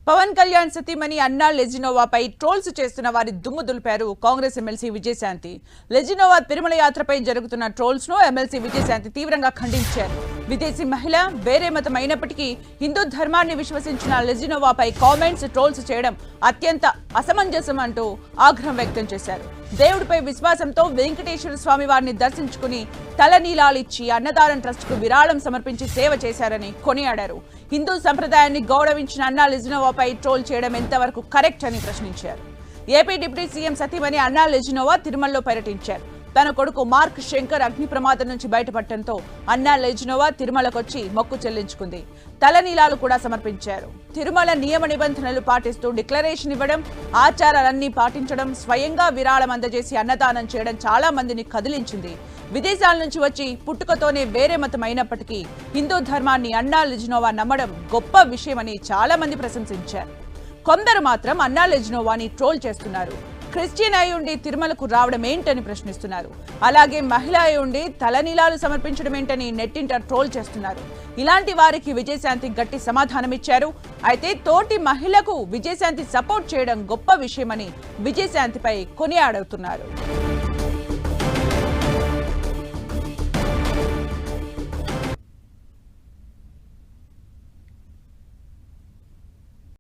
పవన్ కళ్యాణ్ సతీమణి అన్నా లెజినోవాపై ట్రోల్స్ చేస్తున్న వారి దుమ్ము దులిపారు కాంగ్రెస్ ఎమ్మెల్సీ విజయశాంతి. లెజినోవా తిరుమల యాత్రపై జరుగుతున్న ట్రోల్స్ ను ఎమ్మెల్సీ విజయశాంతి తీవ్రంగా ఖండించారు. విదేశీ మహిళ వేరే మతం అయినప్పటికీ హిందూ ధర్మాన్ని విశ్వసించిన లెజినోవాపై కామెంట్స్ ట్రోల్స్ చేయడం అత్యంత అసమంజసం అంటూ ఆగ్రహం వ్యక్తం చేశారు. దేవుడిపై విశ్వాసంతో వెంకటేశ్వర స్వామి వారిని దర్శించుకుని తలనీలాలిచ్చి అన్నదానం ట్రస్ట్ కు విరాళం సమర్పించి సేవ చేశారని కొనియాడారు. హిందూ సంప్రదాయాన్ని గౌరవించిన అన్నా లెజినోవాపై ట్రోల్ చేయడం ఎంతవరకు కరెక్ట్ అని ప్రశ్నించారు. ఏపీ డిప్యూటీ సీఎం సతీమణి అన్నా లెజినోవా తిరుమలలో పర్యటించారు. తన కొడుకు మార్క్ శంకర్ అగ్ని ప్రమాదం నుంచి బయటపడటంతో అన్నా లెజినోవా తిరుమలకొచ్చి మొక్కు చెల్లించుకుంది. తలనీలాలు కూడా సమర్పించారు. తిరుమల నియమ నిబంధనలు పాటిస్తూ డిక్లరేషన్ ఇవ్వడం, ఆచారాలన్నీ పాటించడం, స్వయంగా విరాళం అందజేసి అన్నదానం చేయడం చాలా మందిని కదిలించింది. విదేశాల నుంచి వచ్చి పుట్టుకతోనే వేరే మతం అయినప్పటికీ హిందూ ధర్మాన్ని అన్నా లెజినోవా నమ్మడం గొప్ప విషయమని చాలా మంది ప్రశంసించారు. కొందరు మాత్రం అన్నా లెజినోవాని ట్రోల్ చేస్తున్నారు. క్రిస్టియన్ అయి ఉండి తిరుమలకు రావడం ఏంటని ప్రశ్నిస్తున్నారు. అలాగే మహిళ అయి ఉండి తలనీలాలు సమర్పించడం ఏంటని నెట్టింట ట్రోల్ చేస్తున్నారు. ఇలాంటి వారికి విజయశాంతి గట్టి సమాధానమిచ్చారు. అయితే తోటి మహిళకు విజయశాంతి సపోర్ట్ చేయడం గొప్ప విషయమని విజయశాంతిపై కొనియాడుతున్నారు.